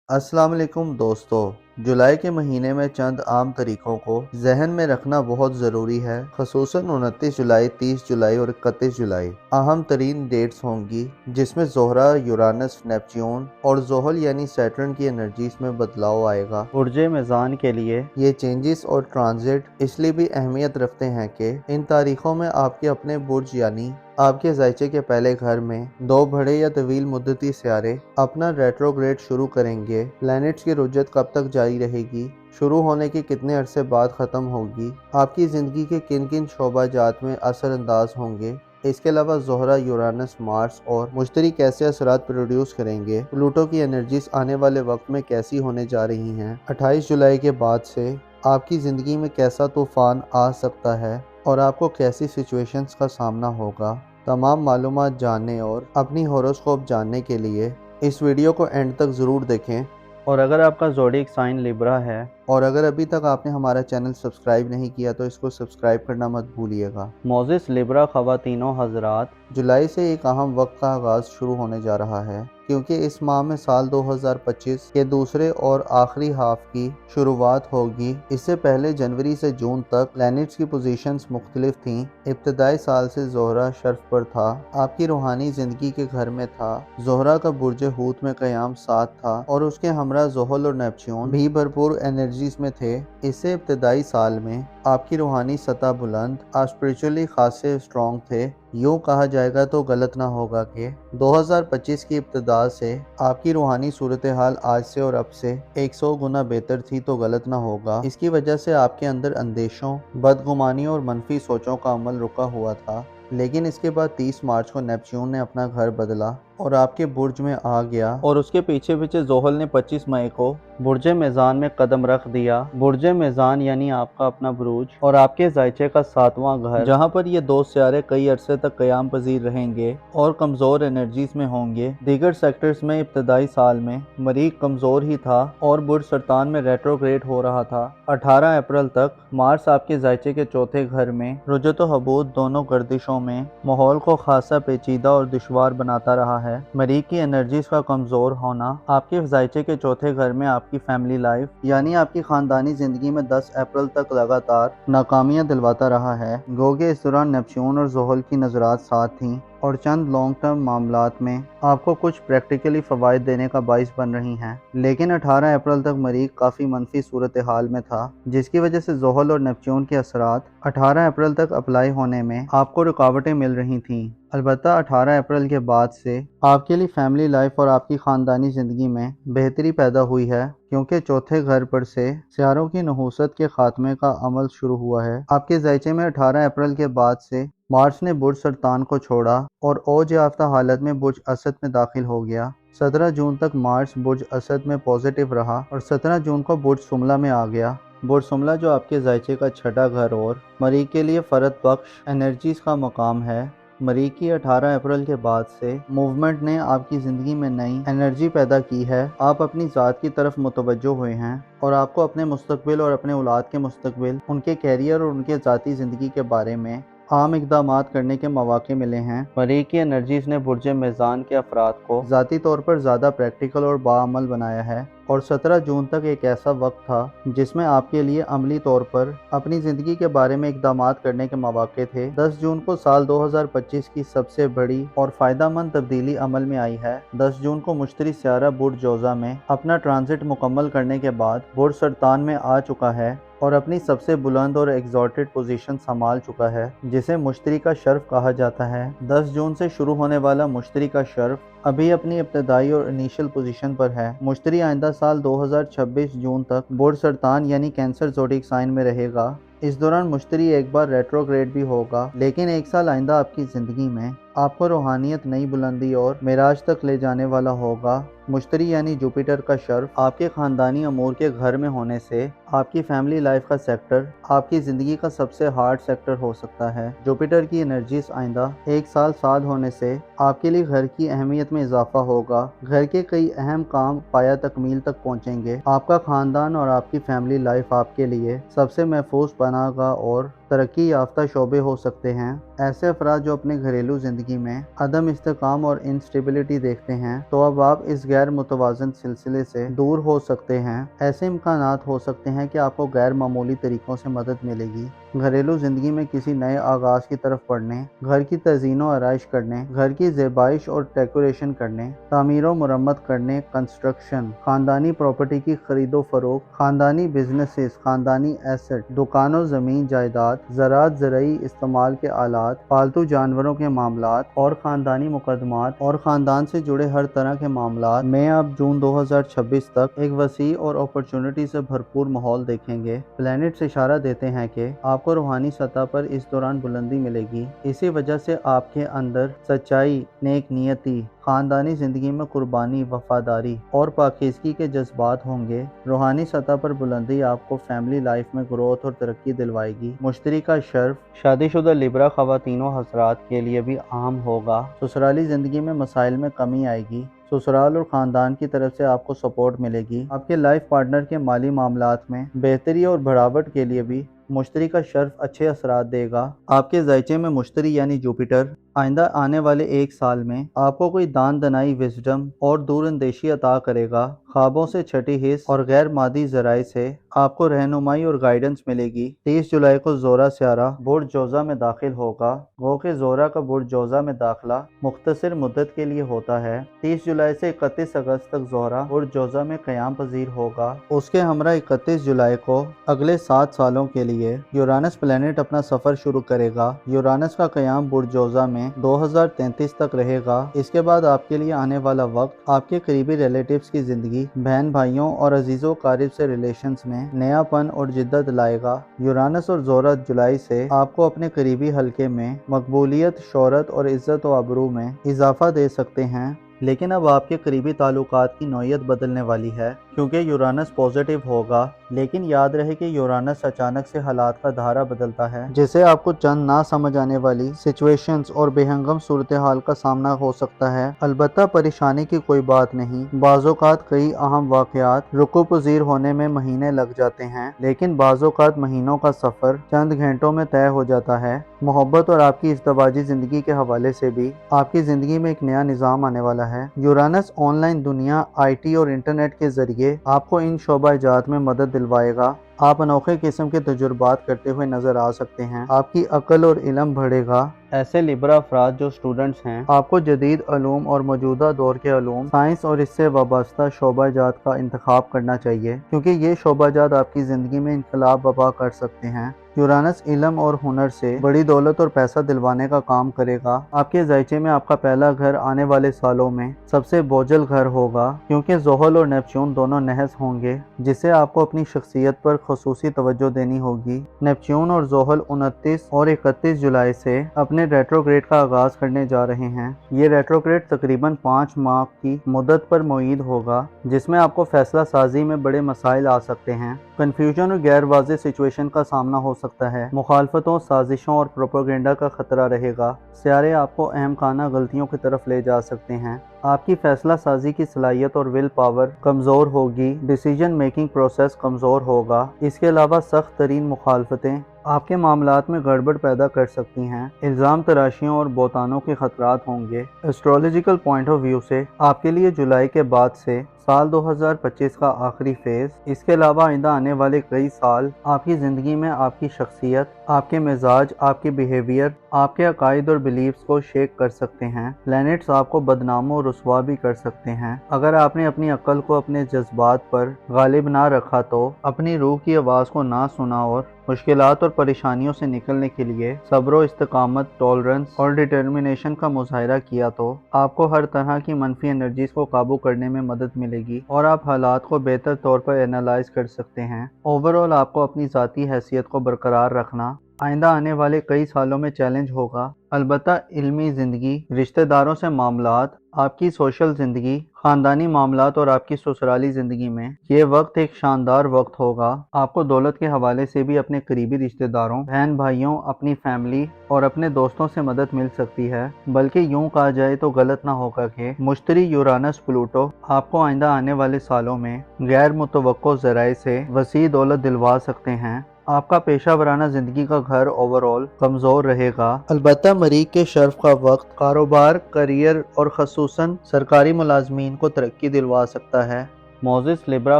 अस्सलाम वालेकुम दोस्तों। जुलाई के महीने में चंद आम तरीकों को जहन में रखना बहुत ज़रूरी है। खसूसन 29 जुलाई, 30 जुलाई और 31 जुलाई अहम तरीन डेट्स होंगी जिसमें ज़ोहरा, यूरानस, नेपच्यून और ज़ोहल यानी सैटर्न की एनर्जीज में बदलाव आएगा। बुर्ज मेज़ान के लिए ये चेंजेस और ट्रांजिट इसलिए भी अहमियत रखते हैं कि इन तारीखों में आपके अपने बुर्ज यानी आपके ज़ायचे के पहले घर में दो बड़े या तवील मुद्दती सियारे अपना रेट्रोग्रेड शुरू करेंगे। प्लैनेट्स की रुजत कब तक जारी रहेगी, शुरू होने के कितने अरसे बाद ख़त्म होगी, आपकी ज़िंदगी के किन किन शोबाजात में असरअंदाज होंगे। इसके अलावा ज़ोहरा, यूरानस, मार्स और मुश्तरी कैसे असरात प्रोड्यूस करेंगे। प्लूटो की एनर्जीज आने वाले वक्त में कैसी होने जा रही हैं। 28 जुलाई के बाद से आपकी ज़िंदगी में कैसा तूफ़ान आ सकता है और आपको कैसी सिचुएशंस का सामना होगा। तमाम मालूमात जानने और अपनी हॉरोस्कोप जानने के लिए इस वीडियो को एंड तक ज़रूर देखें। और अगर आपका ज़ोडिएक साइन लिब्रा है और अगर अभी तक आपने हमारा चैनल सब्सक्राइब नहीं किया तो इसको सब्सक्राइब करना मत भूलिएगा। मोज़िस लिब्रा ख़वातीनों हज़रात, जुलाई से एक अहम वक्त का आगाज़ शुरू होने जा रहा है क्योंकि इस माह में साल 2025 के दूसरे और आखिरी हाफ की शुरुआत होगी। इससे पहले जनवरी से जून तक प्लैनेट्स की पोजीशंस मुख्तलिफ थीं। इब्तदाई साल से ज़ोहरा शर्फ पर था, आपकी रूहानी ज़िंदगी के घर में था। ज़ोहरा का बुर्ज हूत में क़याम 7 था और उसके हमरा ज़ोहल और नेपच्यून भी भरपूर एनर्जीज में थे। इससे इब्तदाई साल में आपकी रूहानी सतह बुलंद, आप स्पिरिचुअली खासे स्ट्रॉन्ग थे। यूँ कहा जाएगा तो गलत ना होगा कि 2025 की इब्तदा से आपकी रूहानी सूरत हाल आज से और अब से 100 गुना बेहतर थी तो गलत ना होगा। इसकी वजह से आपके अंदर अंदेशों, बदगुमानी और मनफी सोचों का अमल रुका हुआ था। लेकिन इसके बाद 30 मार्च को नेपच्यून ने अपना घर बदला और आपके बुर्ज में आ गया और उसके पीछे पीछे ज़ोहल ने 25 मई को बुर्ज मेज़ान में कदम रख दिया। बुर्ज मेज़ान यानी आपका अपना बुरूज और आपके ज़ायचे का 7वां घर, जहां पर ये दो सियारे कई अरसे तक क़याम पजीर रहेंगे और कमज़ोर एनर्जीज में होंगे। दीगर सेक्टर्स में इब्तदाई साल में मरीख कमज़ोर ही था और बुर्ज सरतान में रेट्रोग्रेड हो रहा था। 18 अप्रैल तक मार्स आपके ज़ायचे के चौथे घर में रुजत व हबूत दोनों गर्दिशों में माहौल को खासा पेचीदा और दुश्वार बनाता रहा है। मरीख की एनर्जीज का कमज़ोर होना आपके ज़ायचे के चौथे घर में आपकी फैमिली लाइफ यानी आपकी ख़ानदानी ज़िंदगी में 10 अप्रैल तक लगातार नाकामियां दिलवाता रहा है। गोगे इस दौरान नेपच्यून और ज़ोहल की नज़रात साथ थीं और चंद लॉन्ग टर्म मामलात में आपको कुछ प्रैक्टिकली फ़वाइद देने का बाइस बन रही हैं। लेकिन 18 अप्रैल तक मरीख काफ़ी मनफी सूरत हाल में था, जिसकी वजह से ज़ोहल और नेपच्यून के असरात 18 अप्रैल तक अप्लाई होने में आपको रुकावटें मिल रही थीं। अलबत्ता 18 अप्रैल के बाद से आपके लिए फैमिली लाइफ और आपकी ख़ानदानी ज़िंदगी में बेहतरी पैदा हुई है क्योंकि चौथे घर पर से सियारों की नहूसत के खात्मे का अमल शुरू हुआ है। आपके ज़ायचे में 18 अप्रैल के बाद से मार्स ने बुर्ज सरतान को छोड़ा और औज याफ्ता हालत में बुर्ज असद में दाखिल हो गया। 17 जून तक मार्स बुर्ज असद में पॉजिटिव रहा और 17 जून को बुर्ज सुमला में आ गया। बुर्ज सुमला जो आपके ज़ायचे का छठा घर और मरीख के लिए फ़रद बख्श एनर्जीज का मकाम है। मरीख की 18 अप्रैल के बाद से मूवमेंट ने आपकी ज़िंदगी में नई एनर्जी पैदा की है। आप अपनी ज़ात की तरफ मुतवज्जो हुए हैं और आपको अपने मुस्तकबिल और अपने औलाद के मुस्तकबिल, उनके कैरियर और उनके ज़ाती ज़िंदगी के बारे में आम इक़दामात करने के मौके मिले हैं। मरीख की एनर्जीज ने बुर्ज मेज़ान के अफराद को ज़ाती तौर पर ज़्यादा प्रैक्टिकल और बाअमल बनाया है और 17 जून तक एक ऐसा वक्त था जिसमें आपके लिए अमली तौर पर अपनी ज़िंदगी के बारे में इक़दामात करने के मौके थे। 10 जून को साल 2025 की सबसे बड़ी और फ़ायदेमंद तब्दीली अमल में आई है। 10 जून को मुश्तरी सियारा बुर्ज जोज़ा में अपना ट्रांजिट मुकम्मल करने के बाद बुर्ज सरतान में आ चुका है और अपनी सबसे बुलंद और एग्जॉल्टेड पोजीशन संभाल चुका है, जिसे मुश्तरी का शर्फ कहा जाता है। 10 जून से शुरू होने वाला मुश्तरी का शर्फ अभी अपनी इब्तदाई और इनिशियल पोजीशन पर है। मुश्तरी आइंदा साल 2026 जून तक बुर्ज सरतान यानी कैंसर ज़ोडिएक साइन में रहेगा। इस दौरान मुश्तरी एक बार रेट्रोग्रेड भी होगा, लेकिन एक साल आइंदा आपकी ज़िंदगी में आपको रूहानियत, नई बुलंदी और मिराज तक ले जाने वाला होगा। मुश्तरी यानी जुपिटर का शर्फ आपके ख़ानदानी अमूर के घर में होने से आपकी फैमिली लाइफ का सेक्टर आपकी ज़िंदगी का सबसे हार्ड सेक्टर हो सकता है। जुपिटर की एनर्जीज आइंदा एक साल साथ होने से आपके लिए घर की अहमियत में इजाफा होगा। घर के कई अहम काम पाया तकमील तक पहुँचेंगे। आपका ख़ानदान और आपकी फैमिली लाइफ आपके लिए सबसे महफूज पनाहगाह और तरक्की याफ्ता शोबे हो सकते हैं। ऐसे अफराद जो अपने घरेलू ज़िंदगी में अदम इस्तेकाम और इंस्टेबिलिटी देखते हैं, तो अब आप इस गैर मुतवाज़न सिलसिले से दूर हो सकते हैं। ऐसे इम्कानात हो सकते हैं कि आपको गैर मामूली तरीक़ों से मदद मिलेगी। घरेलू ज़िंदगी में किसी नए आगाज़ की तरफ बढ़ने, घर की तज़ीन व आराइश करने, घर की ज़ेबाइश और डेकोरेशन करने, तामीर व मुरम्मत करने, कंस्ट्रक्शन, ख़ानदानी प्रॉपर्टी की खरीदो फरोख्त, ख़ानदानी बिजनेसेस, ख़ानदानी एसेट, दुकानों, ज़मीन जायदाद, ज़राअत, ज़रई इस्तेमाल के आलात, पालतू जानवरों के मामलात और ख़ानदानी मुकदमात और ख़ानदान से जुड़े हर तरह के मामलात में अब जून 2026 तक एक वसी और अपॉर्चुनिटी से भरपूर माहौल देखेंगे। प्लैनेट्स इशारा देते हैं कि आपको रूहानी सतह पर इस दौरान बुलंदी मिलेगी। इसी वजह से आपके अंदर सच्चाई, नेक नियति, ख़ानदानी ज़िंदगी में कुर्बानी, वफादारी और पाकीज़गी के जज्बात होंगे। रूहानी सतह पर बुलंदी आपको फैमिली लाइफ में ग्रोथ और तरक्की दिलवाएगी। मुश्तरी का शर्फ शादीशुदा लिब्रा ख़वातीनों हज़रात के लिए भी अहम होगा। ससुराली ज़िंदगी में मसाइल में कमी आएगी। ससुराल और ख़ानदान की तरफ से आपको सपोर्ट मिलेगी। आपके लाइफ पार्टनर के माली मामलात में बेहतरी और बढ़ावट के लिए भी मुश्तरी का शर्फ अच्छे असरात देगा। आपके ज़ायचे में मुश्तरी यानी जुपिटर आइंदा आने वाले एक साल में आपको कोई दान दनाई, विजडम और दूरअंदेशी अता करेगा। ख्वाबों से छठी हिस्स और गैर मादी ज़राए से आपको रहनुमाई और गाइडेंस मिलेगी। 30 जुलाई को ज़ोरा स्यारा बुर्ज जोज़ा में दाखिल होगा। गो के ज़ोरा का बुर्ज जोज़ा में दाखिला मुख्तसर मुद्दत के लिए होता है। 30 जुलाई से 31 अगस्त तक ज़ोहरा बुर्ज जोज़ा में क़याम पज़ीर होगा। उसके हमरा 31 जुलाई को अगले 7 सालों के लिए यूरानस प्लैनेट अपना सफ़र शुरू करेगा। यूरानस का क़याम बुर्ज जोज़ा में 2033 तक रहेगा। इसके बाद आपके लिए आने वाला वक्त आपके करीबी रिलेटिव्स की ज़िंदगी, बहन भाइयों और अजीज़ों कारिब से रिलेशंस में नयापन और जिद्दत लाएगा। यूरानस और ज़ोहरा जुलाई से आपको अपने करीबी हल्के में मकबूलियत, शोहरत और इज़्ज़त व आबरू में इजाफा दे सकते हैं। लेकिन अब आपके करीबी ताल्लुकात की नौयत बदलने वाली है, क्योंकि यूरानस पॉजिटिव होगा। लेकिन याद रहे कि यूरानस अचानक से हालात का धारा बदलता है, जिससे आपको चंद ना समझ आने वाली सिचुएशंस और बेहंगम सूरत हाल का सामना हो सकता है। अलबत्ता परेशानी की कोई बात नहीं। बाज़ोकात कई अहम वाक़यात रुकू पज़ीर होने में महीने लग जाते हैं, लेकिन बाज़ोकात महीनों का सफ़र चंद घंटों में तय हो जाता है। मोहब्बत और आपकी इज़्दवाजी ज़िंदगी के हवाले से भी आपकी ज़िंदगी में एक नया निज़ाम आने वाला है। यूरानस ऑनलाइन दुनिया, IT और इंटरनेट के ज़रिए आपको इन शोबा-ए-जात में मदद दिलवाएगा। आप अनोखे किस्म के तजुर्बात करते हुए नजर आ सकते हैं। आपकी अक्ल और इल्म बढ़ेगा। ऐसे लिब्रा अफराद जो स्टूडेंट्स हैं, आपको जदीद अलूम और मौजूदा दौर के अलूम, साइंस और इससे वाबस्ता शोबा-जात का इंतखाब करना चाहिए, क्योंकि ये शोबा-जात आपकी ज़िंदगी में इनकलाब बर्पा कर सकते हैं। यूरानस इल्म और हुनर से बड़ी दौलत और पैसा दिलवाने का काम करेगा। आपके ज़ायचे में आपका पहला घर आने वाले सालों में सबसे बोझल घर होगा, क्योंकि ज़ोहल और नेपच्यून दोनों नहस होंगे, जिससे आपको अपनी शख्सियत पर खुसूसी तवज्जो देनी होगी। नेपच्यून और ज़ोहल 29 और 31 जुलाई से अपने रेट्रोग्रेड का आगाज करने जा रहे हैं। ये रेट्रोग्रेड तकरीबन 5 माह की मुद्दत पर मुईद होगा, जिसमें आपको फैसला साजी में बड़े मसाइल आ सकते हैं। कन्फ्यूजन और गैर वाज़ेह सिचुएशन का सामना हो सकता है। मुखालफतों, साजिशों और प्रोपेगेंडा का खतरा रहेगा। सियारे आपको अहम खाना गलतियों की तरफ ले जा सकते हैं। आपकी फैसला साजी की सलाहियत और विल पावर कमज़ोर होगी। डिसीजन मेकिंग प्रोसेस कमज़ोर होगा। इसके अलावा सख्त तरीन मुखालफतें आपके मामलात में गड़बड़ पैदा कर सकती हैं। इल्ज़ाम तराशियों और बोतानों के खतरात होंगे। एस्ट्रोलॉजिकल पॉइंट ऑफ व्यू से आपके लिए जुलाई के बाद से साल 2025 का आखिरी फेज, इसके अलावा आइंदा आने वाले कई साल आपकी ज़िंदगी में आपकी शख्सियत, आपके मिजाज, आपके बिहेवियर, आपके अकायद और बिलीव्स को शेक कर सकते हैं। प्लैनेट्स आपको बदनाम और रुसवा भी कर सकते हैं। अगर आपने अपनी अक्ल को अपने जज्बात पर गालिब ना रखा, तो अपनी रूह की आवाज़ को ना सुना और मुश्किलात और परेशानियों से निकलने के लिए सब्र, इस्तिकामत, टॉलरेंस और डिटर्मिनेशन का मुजाहिरा किया, तो आपको हर तरह की मनफी एनर्जीज को काबू करने में मदद मिलेगी और आप हालात को बेहतर तौर पर एनालाइज कर सकते हैं। ओवरऑल आपको अपनी ज़ाती हैसियत को बरकरार रखना आइंदा आने वाले कई सालों में चैलेंज होगा। अलबत्ता इल्मी ज़िंदगी, रिश्तेदारों से मामलात, आपकी सोशल ज़िंदगी, ख़ानदानी मामलात और आपकी ससुराली ज़िंदगी में ये वक्त एक शानदार वक्त होगा। आपको दौलत के हवाले से भी अपने करीबी रिश्तेदारों, बहन भाइयों, अपनी फैमिली और अपने दोस्तों से मदद मिल सकती है। बल्कि यूँ कहा जाए तो गलत ना होगा कि मुश्तरी यूरानस प्लूटो आपको आइंदा आने वाले सालों में गैर मुतवक्को ज़राए से वसी दौलत दिलवा सकते हैं। آپ کا پیشہ ورانہ زندگی کا گھر اوور آل کمزور رہے گا، البتہ مریخ کے شرف کا وقت کاروبار، کیریئر اور خصوصاً سرکاری ملازمین کو ترقی دلوا سکتا ہے۔ معزز لبرا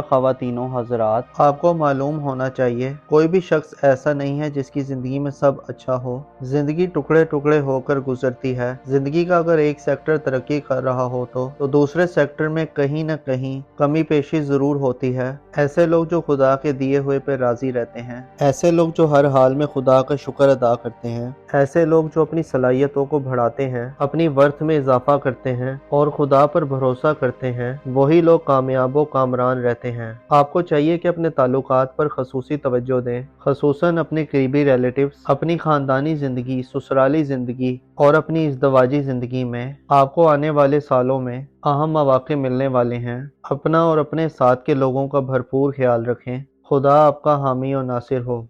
خواتین و حضرات، آپ کو معلوم ہونا چاہیے کوئی بھی شخص ایسا نہیں ہے جس کی زندگی میں سب اچھا ہو۔ زندگی ٹکڑے ٹکڑے ہو کر گزرتی ہے۔ زندگی کا اگر ایک سیکٹر ترقی کر رہا ہو تو دوسرے سیکٹر میں کہیں نہ کہیں کمی پیشی ضرور ہوتی ہے۔ ایسے لوگ جو خدا کے دیے ہوئے پہ راضی رہتے ہیں، ایسے لوگ جو ہر حال میں خدا کا شکر ادا کرتے ہیں، ایسے لوگ جو اپنی صلاحیتوں کو بڑھاتے ہیں، اپنی ورتھ میں اضافہ کرتے ہیں اور خدا پر بھروسہ کرتے ہیں، وہی لوگ کامیاب و کامران رہتے ہیں۔ آپ کو چاہیے کہ اپنے تعلقات پر خصوصی توجہ دیں، خصوصاً اپنے قریبی ریلیٹیوز، اپنی خاندانی زندگی، سسرالی زندگی اور اپنی ازدواجی زندگی میں آپ کو آنے والے سالوں میں اہم مواقع ملنے والے ہیں۔ اپنا اور اپنے ساتھ کے لوگوں کا بھرپور خیال رکھیں۔ خدا آپ کا حامی و ناصر ہو۔